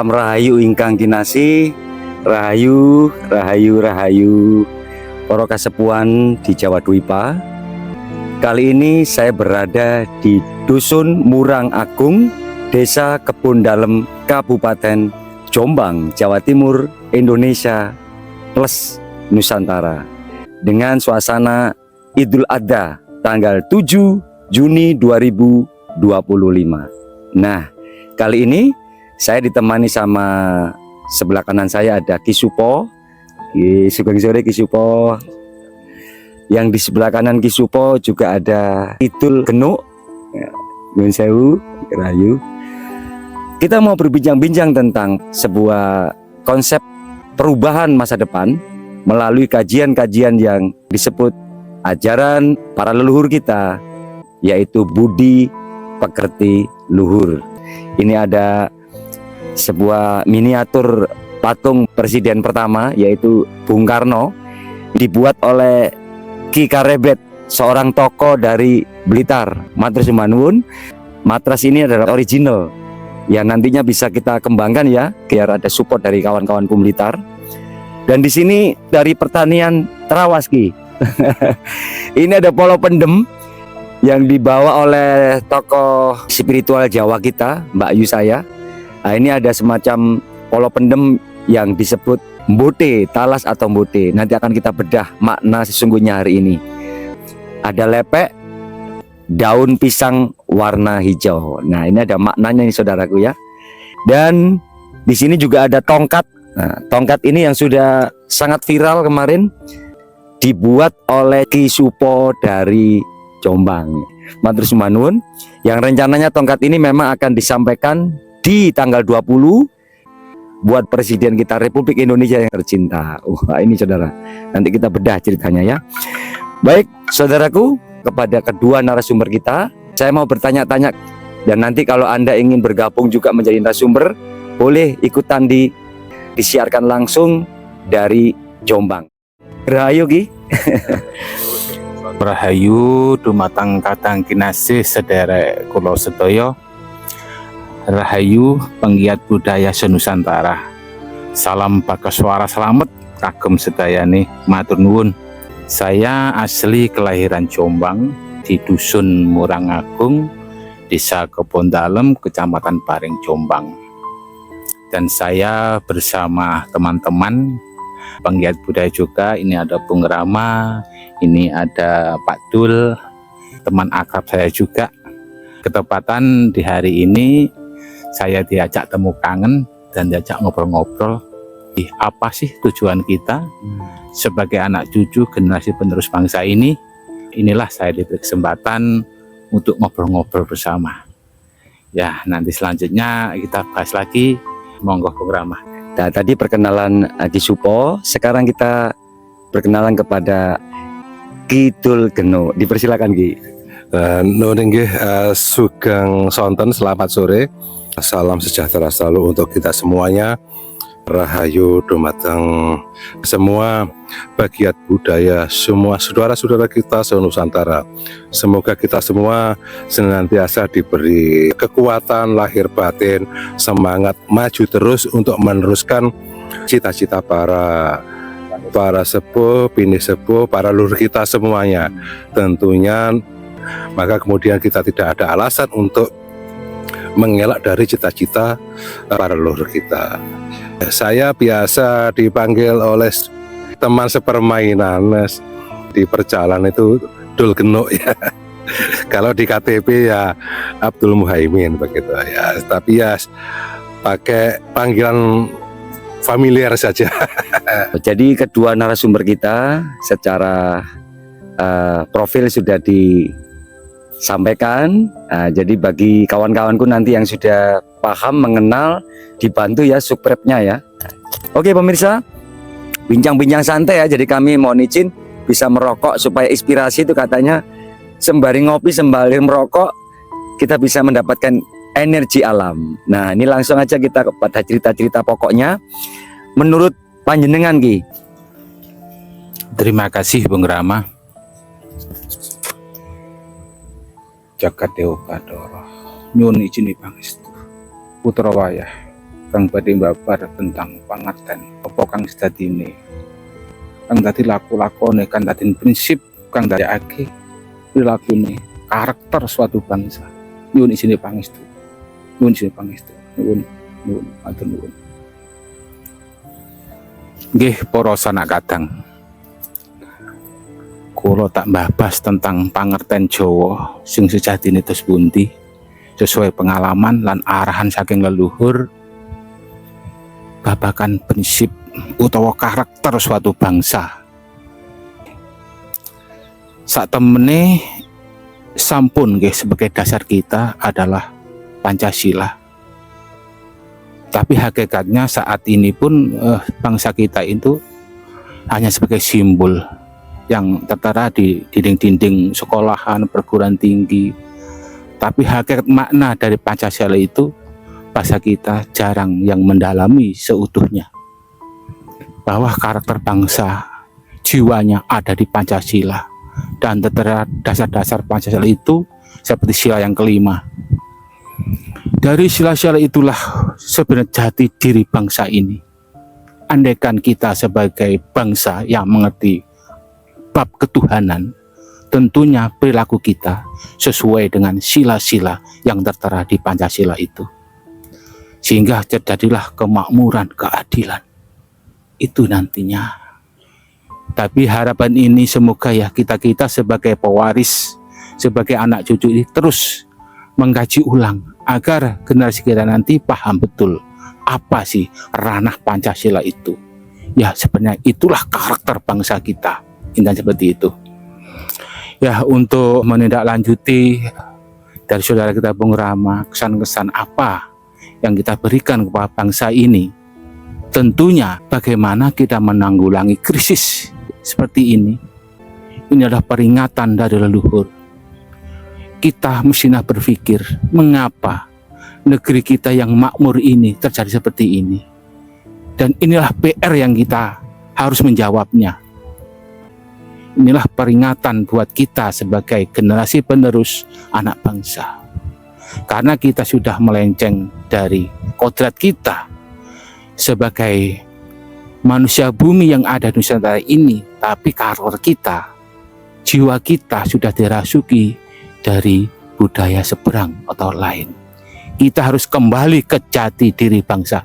Salam rahayu ingkang kinasih, rahayu, rahayu, rahayu, para kasepuhan di Jawa Dwipa. Kali ini saya berada di Dusun Murang Agung, Desa Kebon Dalem, Kabupaten Jombang, Jawa Timur, Indonesia plus Nusantara, dengan suasana Idul Adha tanggal 7 Juni 2025. Nah, kali ini saya ditemani sama sebelah kanan saya ada Ki Supo. Sugeng sore Ki Supo. Yang di sebelah kanan Ki Supo juga ada Kidul Genuk. Nyuwun sewu, rahayu. Kita mau berbincang-bincang tentang sebuah konsep perubahan masa depan melalui kajian-kajian yang disebut ajaran para leluhur kita, yaitu budi pekerti luhur. Ini ada sebuah miniatur patung presiden pertama, yaitu Bung Karno, dibuat oleh Ki Karebet, seorang tokoh dari Blitar. Matur sembah nuwun. Matras ini adalah original yang nantinya bisa kita kembangkan ya, biar ada support dari kawan-kawanku Blitar. Dan di sini dari pertanian terawas Ki. Ini ada polo pendem yang dibawa oleh tokoh spiritual Jawa kita, Mbak Yu saya. Nah, ini ada semacam polo pendem yang disebut mbote, talas atau mbote. Nanti akan kita bedah makna sesungguhnya hari ini. Ada lepek, daun pisang warna hijau. Nah, ini ada maknanya nih saudaraku ya. Dan di sini juga ada tongkat. Nah, tongkat ini yang sudah sangat viral kemarin, dibuat oleh Ki Supo dari Jombang. Matur sembah nuwun. Yang rencananya tongkat ini memang akan disampaikan di tanggal 20 buat Presiden kita Republik Indonesia yang tercinta. Ini saudara, nanti kita bedah ceritanya ya. Baik saudaraku, kepada kedua narasumber kita saya mau bertanya-tanya, dan nanti kalau Anda ingin bergabung juga menjadi narasumber, boleh ikutan disiarkan langsung dari Jombang. Rahayu Ki. Rahayu dumateng kadang kinasih sederek kula sedaya. Rahayu penggiat budaya senusantara. Salam Bagaswara Slamet kagem sedayane, matur nuwun. Saya asli kelahiran Jombang di Dusun Murang Agung, Desa Kebon Dalem, Kecamatan Paring, Jombang. Dan saya bersama teman-teman penggiat budaya juga. Ini ada Bung Rama, ini ada Pak Dul, teman akrab saya juga. Ketepatan di hari ini saya diajak temu kangen dan diajak ngobrol-ngobrol. Apa sih tujuan kita sebagai anak cucu generasi penerus bangsa ini? Inilah saya diberi kesempatan untuk ngobrol-ngobrol bersama. Ya, nanti selanjutnya kita bahas lagi. Monggo Bung Rama. Nah, tadi perkenalan Ki Supo, sekarang kita perkenalan kepada Kidul Genuk. Dipersilakan Ki. Nuwun inggih, sugeng sonten, selamat sore. Salam sejahtera selalu untuk kita semuanya. Rahayu dumateng semua bagiat budaya, semua saudara-saudara kita senusantara. Semoga kita semua senantiasa diberi kekuatan lahir batin, semangat maju terus untuk meneruskan cita-cita para sepuh, bini sepuh, para leluhur kita semuanya. Tentunya maka kemudian kita tidak ada alasan untuk mengelak dari cita-cita para leluhur kita. Saya biasa dipanggil oleh teman sepermainan di perjalanan itu Dul Genuk ya. Kalau di KTP ya Abdul Muhaimin begitu ya. Tapi ya pakai panggilan familiar saja. Jadi kedua narasumber kita secara profil sudah disampaikan. Jadi bagi kawan-kawanku nanti yang sudah paham, mengenal, dibantu ya subscribe-nya ya. Oke pemirsa, bincang-bincang santai ya. Jadi kami mohon izin bisa merokok supaya inspirasi itu katanya sembari ngopi sembari merokok kita bisa mendapatkan energi alam. Nah ini langsung aja kita kepada cerita-cerita pokoknya menurut panjenengan Ki. Terima kasih Bung Rama. Jagat Dewa Bathara nyuwun izin pangestu putra wayah kang badhe mbabar tentang pangerten apa kang sedadine, kang dadi laku-lakone, kang dadi prinsip, kang dadekake prilakune karakter suatu bangsa. Nyuwun isine pangestu. Nyuwun isine pangestu. Nyuwun matur nuwun. Nggih para sanak kadang. Kula tak mbahas tentang pangerten Jawa sing sejatine terus pundi sesuai pengalaman lan arahan saking leluhur babagan prinsip utawa karakter suatu bangsa. Sak temene sampun nggih sebagai dasar kita adalah Pancasila. Tapi hakikatnya saat ini pun bangsa kita itu hanya sebagai simbol yang tertera di dinding-dinding sekolahan, perguruan tinggi. Tapi hakikat makna dari Pancasila itu bangsa kita jarang yang mendalami seutuhnya. Bahwa karakter bangsa, jiwanya ada di Pancasila. Dan tertera dasar-dasar Pancasila itu seperti sila yang kelima. Dari sila-sila itulah sebenarnya jati diri bangsa ini. Andaikan kita sebagai bangsa yang mengerti bab ketuhanan, tentunya perilaku kita sesuai dengan sila-sila yang tertera di Pancasila itu. Sehingga terjadilah kemakmuran, keadilan. Itu nantinya. Tapi harapan ini semoga ya kita sebagai pewaris, sebagai anak cucu ini terus mengkaji ulang agar generasi kita nanti paham betul apa sih ranah Pancasila itu. Ya sebenarnya itulah karakter bangsa kita. Intinya seperti itu. Ya untuk menindaklanjuti dari saudara kita Bung Rama, kesan-kesan apa yang kita berikan kepada bangsa ini. Tentunya bagaimana kita menanggulangi krisis seperti ini. Ini adalah peringatan dari leluhur. Kita mestinya berpikir mengapa negeri kita yang makmur ini terjadi seperti ini. Dan inilah PR yang kita harus menjawabnya. Inilah peringatan buat kita sebagai generasi penerus anak bangsa. Karena kita sudah melenceng dari kodrat kita sebagai manusia bumi yang ada di Nusantara ini. Tapi karakter kita, jiwa kita sudah dirasuki dari budaya seberang atau lain. Kita harus kembali ke jati diri bangsa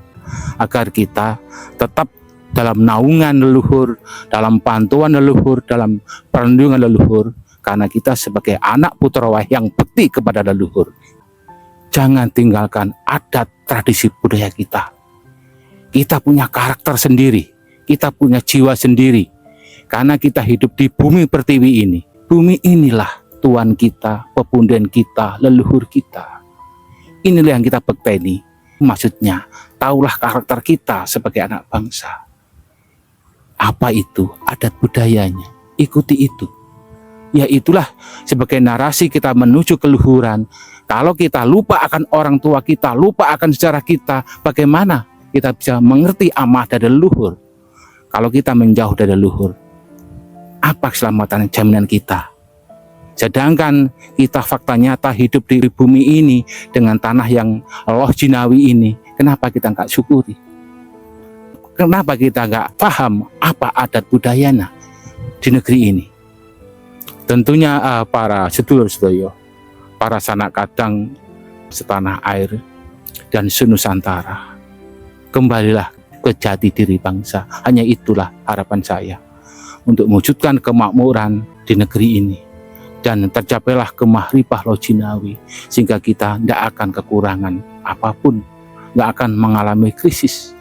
agar kita tetap dalam naungan leluhur, dalam pantauan leluhur, dalam perlindungan leluhur, karena kita sebagai anak putra yang bekti kepada leluhur. Jangan tinggalkan adat tradisi budaya kita. Kita punya karakter sendiri, kita punya jiwa sendiri, karena kita hidup di bumi pertiwi ini. Bumi inilah Tuhan kita, pepundhen kita, leluhur kita. Inilah yang kita bekteni. Maksudnya, taulah karakter kita sebagai anak bangsa. Apa itu adat budayanya? Ikuti itu. Ya itulah sebagai narasi kita menuju keluhuran. Kalau kita lupa akan orang tua kita, lupa akan sejarah kita, bagaimana kita bisa mengerti amanah dari leluhur? Kalau kita menjauh dari leluhur, apa keselamatan jaminan kita? Sedangkan kita fakta nyata hidup di bumi ini dengan tanah yang loh jinawi ini, kenapa kita nggak syukuri? Kenapa kita nggak paham apa adat budayanya di negeri ini? Tentunya para sedulur-sedulur, para sanak kadang setanah air dan senusantara, kembalilah ke jati diri bangsa. Hanya itulah harapan saya untuk mewujudkan kemakmuran di negeri ini. Dan tercapailah kemahrifah lojinawi sehingga kita tidak akan kekurangan apapun, tidak akan mengalami krisis.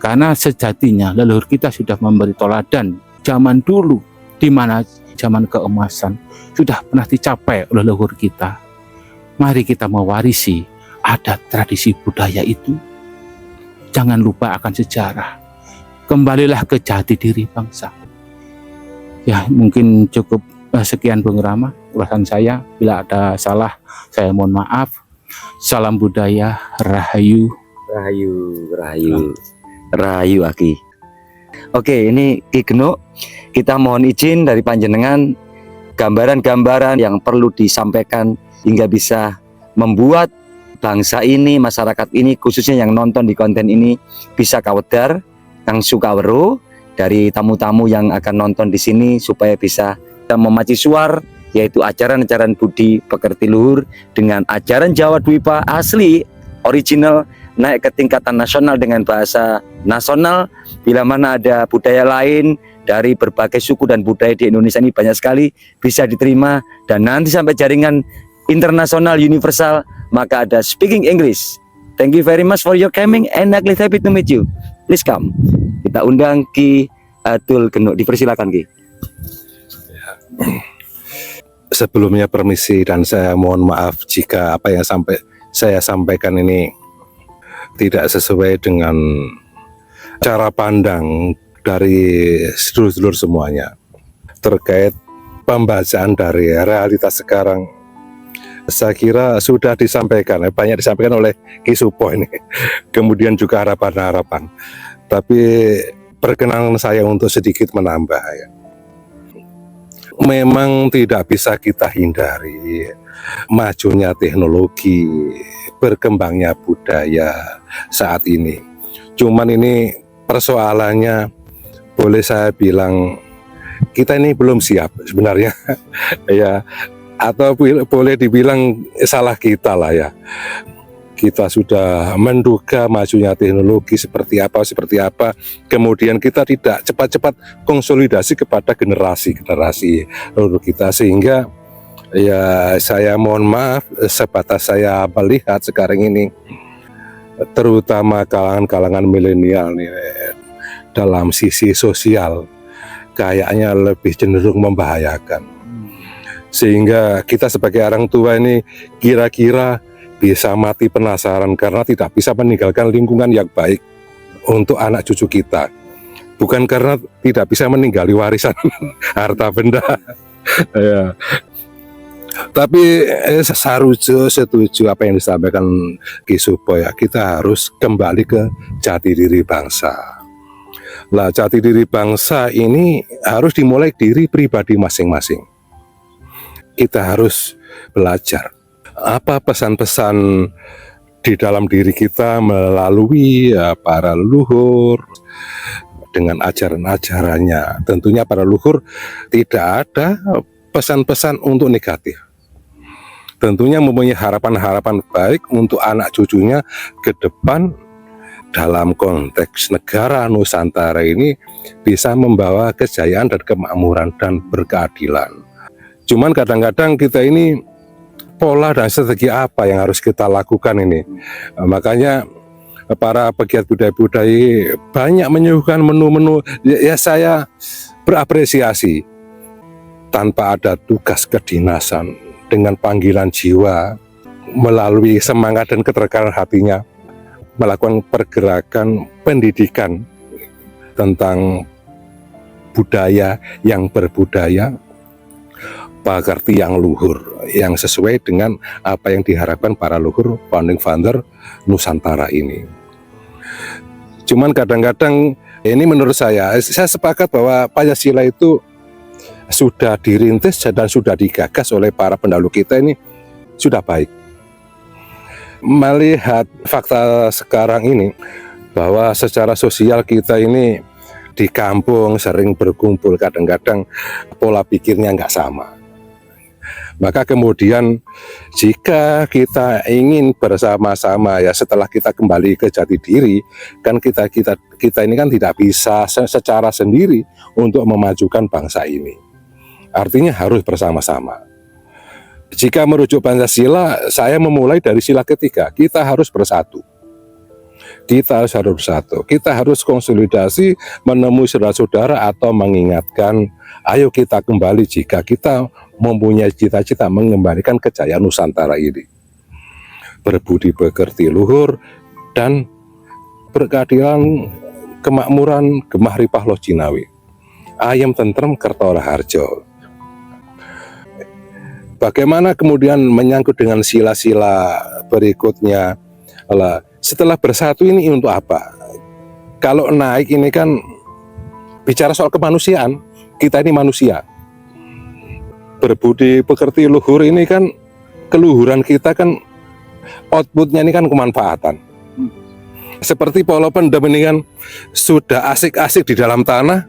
Karena sejatinya leluhur kita sudah memberi teladan zaman dulu, di mana zaman keemasan sudah pernah dicapai oleh leluhur kita. Mari kita mewarisi adat tradisi budaya itu. Jangan lupa akan sejarah. Kembalilah ke jati diri bangsa. Ya mungkin cukup sekian Bung Rama ulasan saya. Bila ada salah saya mohon maaf. Salam budaya, rahayu. Rahayu, rahayu, rahayu Aki. Oke, ini Ki Genuk, kita mohon izin dari panjenengan gambaran-gambaran yang perlu disampaikan hingga bisa membuat bangsa ini, masyarakat ini, khususnya yang nonton di konten ini bisa kawedar, kang suka weruh dari tamu-tamu yang akan nonton di sini supaya bisa memaci suar, yaitu ajaran-ajaran budi pekerti luhur dengan ajaran Jawa Dwipa asli original naik ke tingkatan nasional dengan bahasa nasional. Bila mana ada budaya lain dari berbagai suku dan budaya di Indonesia ini banyak sekali bisa diterima, dan nanti sampai jaringan internasional universal, maka ada speaking English. Thank you very much for your coming and I'm happy to meet you. Please come. Kita undang Ki Atul Genuk, dipersilakan Ki. Sebelumnya permisi dan saya mohon maaf jika apa yang saya sampaikan ini tidak sesuai dengan cara pandang dari sedulur-sedulur semuanya terkait pembacaan dari realitas sekarang. Saya kira sudah disampaikan, banyak disampaikan oleh Ki Supo ini, kemudian juga harapan-harapan. Tapi perkenan saya untuk sedikit menambah ya. Memang tidak bisa kita hindari majunya teknologi, berkembangnya budaya saat ini. Cuman ini persoalannya boleh saya bilang kita ini belum siap sebenarnya ya, atau boleh dibilang salah kita lah ya. Kita sudah menduga majunya teknologi seperti apa, kemudian kita tidak cepat-cepat konsolidasi kepada generasi lalu kita, sehingga ya saya mohon maaf sebatas saya melihat sekarang ini terutama kalangan milenial nih dalam sisi sosial kayaknya lebih cenderung membahayakan, sehingga kita sebagai orang tua ini kira-kira bisa mati penasaran karena tidak bisa meninggalkan lingkungan yang baik untuk anak cucu kita, bukan karena tidak bisa meninggali warisan harta benda ya. Tapi setuju apa yang disampaikan Ki Supo ya, kita harus kembali ke jati diri bangsa. Lah, jati diri bangsa ini harus dimulai dari pribadi masing-masing. Kita harus belajar apa pesan-pesan di dalam diri kita melalui para leluhur dengan ajaran-ajarannya. Tentunya para leluhur tidak ada pesan-pesan untuk negatif. Tentunya mempunyai harapan-harapan baik untuk anak cucunya ke depan dalam konteks negara Nusantara ini bisa membawa kejayaan dan kemakmuran dan berkeadilan. Cuman kadang-kadang kita ini pola dan strategi apa yang harus kita lakukan ini. Makanya para pegiat budaya-budaya banyak menyuguhkan menu-menu, ya saya berapresiasi tanpa ada tugas kedinasan, dengan panggilan jiwa melalui semangat dan keterkaitan hatinya melakukan pergerakan pendidikan tentang budaya yang berbudaya, pakarti yang luhur, yang sesuai dengan apa yang diharapkan para luhur founding father Nusantara ini. Cuman kadang-kadang ini menurut saya sepakat bahwa Pancasila itu sudah dirintis dan sudah digagas oleh para pendahulu kita ini sudah baik. Melihat fakta sekarang ini bahwa secara sosial kita ini di kampung sering berkumpul, kadang-kadang pola pikirnya nggak sama. Maka kemudian jika kita ingin bersama-sama ya setelah kita kembali ke jati diri, kan kita ini kan tidak bisa secara sendiri untuk memajukan bangsa ini. Artinya harus bersama-sama. Jika merujuk Pancasila, saya memulai dari sila ketiga, kita harus bersatu. Kita harus bersatu. Kita harus konsolidasi, menemui saudara-saudara atau mengingatkan, ayo kita kembali jika kita mempunyai cita-cita mengembalikan kejayaan Nusantara ini. Berbudi pekerti luhur dan berkeadilan kemakmuran gemah ripah loh Cinawi. Ayam tentrem kertora harjo. Bagaimana kemudian menyangkut dengan sila-sila berikutnya? Setelah bersatu ini untuk apa? Kalau naik ini kan bicara soal kemanusiaan, kita ini manusia. Berbudi pekerti luhur ini kan keluhuran kita kan outputnya ini kan kemanfaatan. Seperti polo pendem ini kan sudah asik-asik di dalam tanah,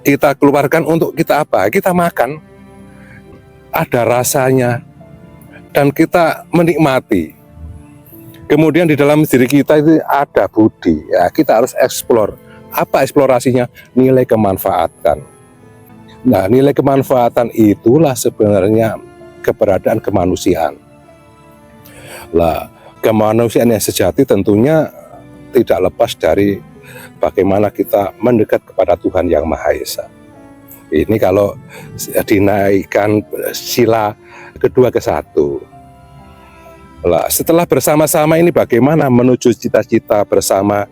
kita keluarkan untuk kita apa? Kita makan, ada rasanya, dan kita menikmati. Kemudian di dalam diri kita itu ada budi, ya kita harus eksplor. Apa eksplorasinya? Nilai kemanfaatan. Nah, nilai kemanfaatan itulah sebenarnya keberadaan kemanusiaan. Lah, kemanusiaan yang sejati tentunya tidak lepas dari bagaimana kita mendekat kepada Tuhan Yang Maha Esa. Ini kalau dinaikkan sila kedua ke satu. Lah, setelah bersama-sama ini bagaimana menuju cita-cita bersama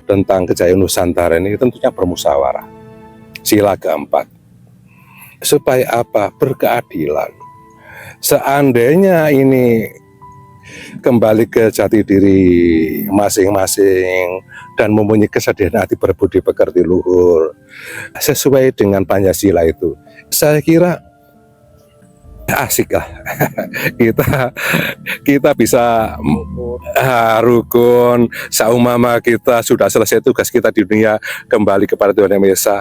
tentang kejayaan Nusantara ini tentunya bermusyawarah. Sila keempat. Supaya apa? Berkeadilan. Seandainya ini kembali ke jati diri masing-masing dan mempunyai kesediaan hati berbudi pekerti luhur sesuai dengan Pancasila itu, saya kira asik lah. kita bisa rukun saumama kita sudah selesai tugas kita di dunia, kembali kepada Tuhan Yang Maha Esa.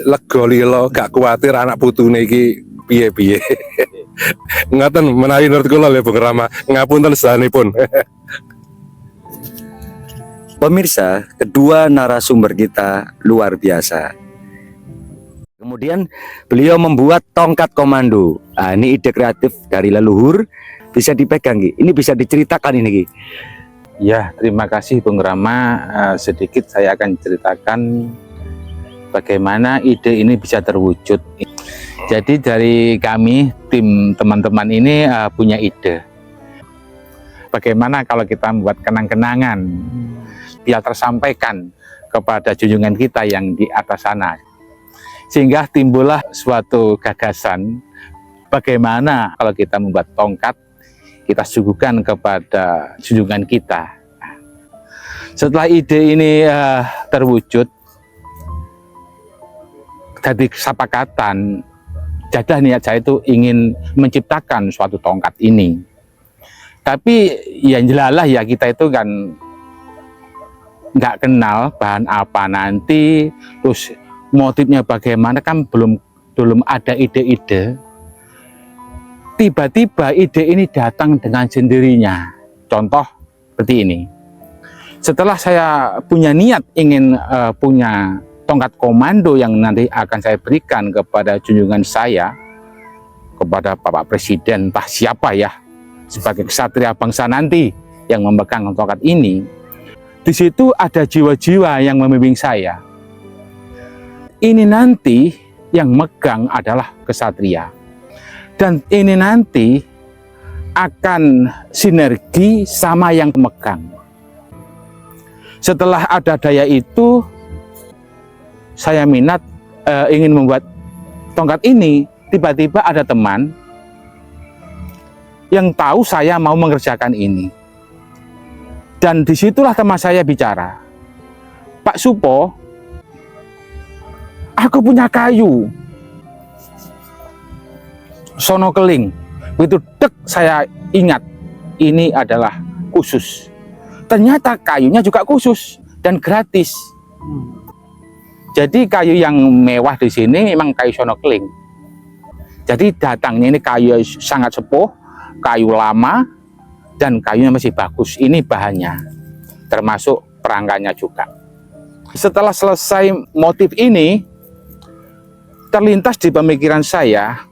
Lega lilo, gak khawatir anak putune iki piye-piye. Ngaten menawi nurut kula lho Bung Rama, ngapunten sadanipun. Pemirsa, kedua narasumber kita luar biasa. Kemudian beliau membuat tongkat komando. Nah, ini ide kreatif dari leluhur, bisa dipegang Ki. Ini bisa diceritakan ini Ki. Ya, terima kasih Bung Rama. Sedikit saya akan ceritakan bagaimana ide ini bisa terwujud. Jadi dari kami, tim teman-teman ini punya ide. Bagaimana kalau kita membuat kenang-kenangan biar tersampaikan kepada junjungan kita yang di atas sana. Sehingga timbullah suatu gagasan bagaimana kalau kita membuat tongkat, kita suguhkan kepada junjungan kita. Setelah ide ini terwujud, dari kesepakatan, jadah niat saya itu ingin menciptakan suatu tongkat ini. Tapi ya jelalah ya, kita itu kan nggak kenal bahan apa nanti, terus motifnya bagaimana, kan belum ada ide-ide. Tiba-tiba ide ini datang dengan sendirinya. Contoh seperti ini. Setelah saya punya niat ingin punya tongkat komando yang nanti akan saya berikan kepada junjungan saya, kepada Bapak Presiden, entah siapa ya, sebagai ksatria bangsa nanti yang memegang tongkat ini. Di situ ada jiwa-jiwa yang membimbing saya. Ini nanti yang megang adalah kesatria, dan ini nanti akan sinergi sama yang megang. Setelah ada daya itu, saya minat ingin membuat tongkat ini. Tiba-tiba ada teman yang tahu saya mau mengerjakan ini, dan disitulah teman saya bicara, Pak Supo, aku punya kayu sono keling. Begitu dek, saya ingat ini adalah khusus. Ternyata kayunya juga khusus dan gratis. Jadi kayu yang mewah di sini memang kayu sono keling. Jadi datangnya ini kayu sangat sepuh, kayu lama, dan kayunya masih bagus. Ini bahannya, termasuk perangkanya juga. Setelah selesai motif ini, terlintas di pemikiran saya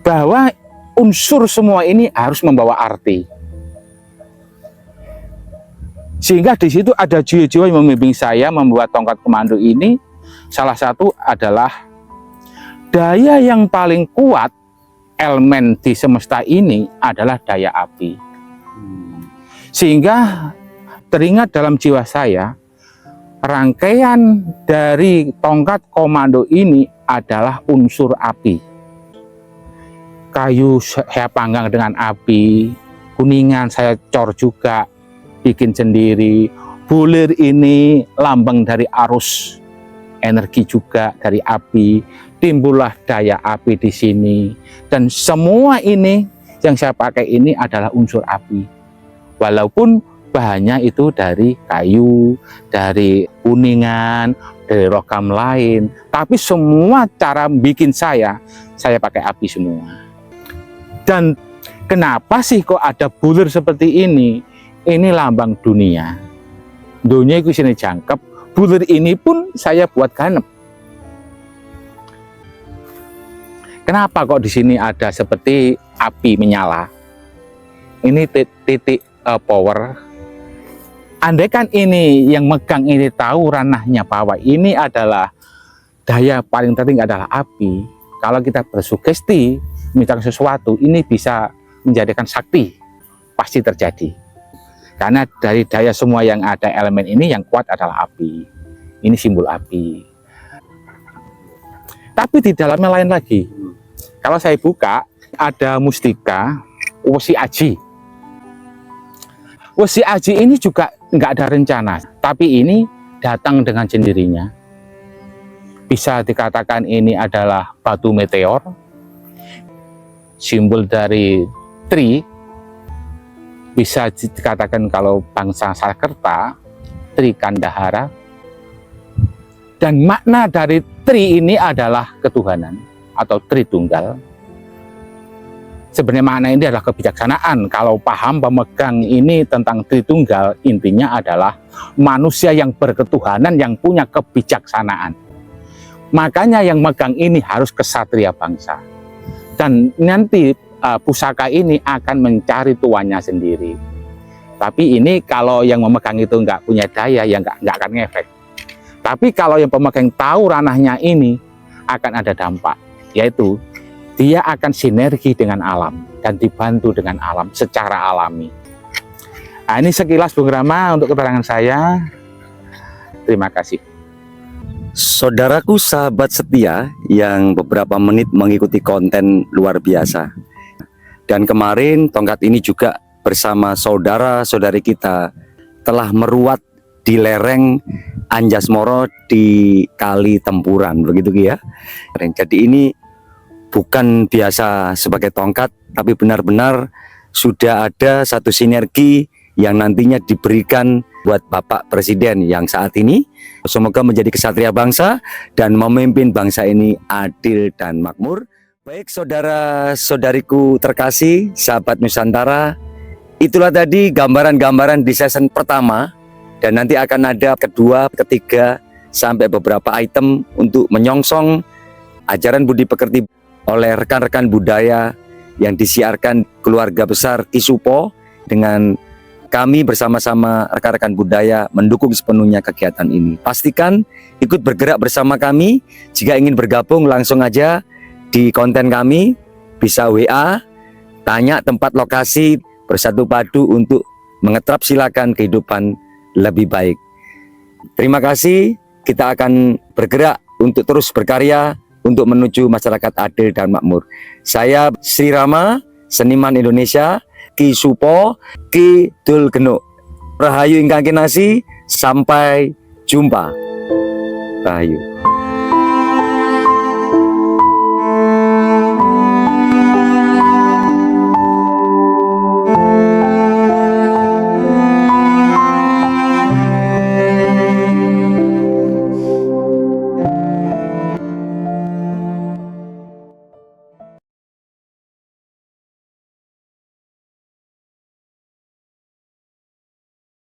bahwa unsur semua ini harus membawa arti. Sehingga di situ ada jiwa-jiwa yang membimbing saya membuat tongkat komando ini. Salah satu adalah daya yang paling kuat elemen di semesta ini adalah daya api. Sehingga teringat dalam jiwa saya, rangkaian dari tongkat komando ini adalah unsur api. Kayu saya panggang dengan api, kuningan saya cor juga, bikin sendiri. Bulir ini lambang dari arus energi juga dari api. Timbullah daya api di sini, dan semua ini yang saya pakai ini adalah unsur api. Walaupun bahannya itu dari kayu, dari kuningan, dari logam lain, tapi semua cara bikin saya pakai api semua. Dan kenapa sih kok ada bulir seperti ini? Ini lambang dunia. Dunia itu sini jangkep. Bulir ini pun saya buat ganep. Kenapa kok di sini ada seperti api menyala? Ini titik power. Andaikan ini yang megang ini tahu ranahnya bahwa ini adalah daya paling penting adalah api. Kalau kita bersugesti minta sesuatu, ini bisa menjadikan sakti, pasti terjadi. Karena dari daya semua yang ada elemen ini yang kuat adalah api. Ini simbol api. Tapi di dalamnya lain lagi. Kalau saya buka, ada mustika Wesi Aji. Wesi Aji ini juga nggak ada rencana, tapi ini datang dengan sendirinya. Bisa dikatakan ini adalah batu meteor, simbol dari Tri. Bisa dikatakan kalau bangsa Sakerta, Tri Kandahara. Dan makna dari Tri ini adalah ketuhanan atau Tritunggal. Sebenarnya makna ini adalah kebijaksanaan. Kalau paham pemegang ini tentang Tritunggal, intinya adalah manusia yang berketuhanan yang punya kebijaksanaan. Makanya yang megang ini harus kesatria bangsa. Dan nanti pusaka ini akan mencari tuannya sendiri. Tapi ini kalau yang memegang itu nggak punya daya, ya nggak akan ngefek. Tapi kalau yang pemegang tahu ranahnya ini, akan ada dampak, yaitu dia akan sinergi dengan alam dan dibantu dengan alam secara alami. Nah, ini sekilas Bung Rama untuk keterangan saya. Terima kasih. Saudaraku sahabat setia yang beberapa menit mengikuti konten luar biasa. Dan kemarin tongkat ini juga bersama saudara-saudari kita telah meruat di lereng Anjasmoro di Kali Tempuran, begitu ya. Jadi ini bukan biasa sebagai tongkat, tapi benar-benar sudah ada satu sinergi yang nantinya diberikan buat Bapak Presiden yang saat ini. Semoga menjadi kesatria bangsa dan memimpin bangsa ini adil dan makmur. Baik saudara-saudariku terkasih, sahabat Nusantara, itulah tadi gambaran-gambaran di season pertama. Dan nanti akan ada kedua, ketiga, sampai beberapa item untuk menyongsong ajaran budi pekerti oleh rekan-rekan budaya yang disiarkan keluarga besar Ki Supo, dengan kami bersama-sama rekan-rekan budaya mendukung sepenuhnya kegiatan ini. Pastikan ikut bergerak bersama kami. Jika ingin bergabung langsung aja di konten kami, bisa WA, tanya tempat lokasi, bersatu padu untuk mengetrap silakan kehidupan lebih baik. Terima kasih. Kita akan bergerak untuk terus berkarya untuk menuju masyarakat adil dan makmur. Saya Sri Rama, seniman Indonesia, Ki Supo, Ki Dul Genuk. Rahayu ingkang kinasih, sampai jumpa. Rahayu.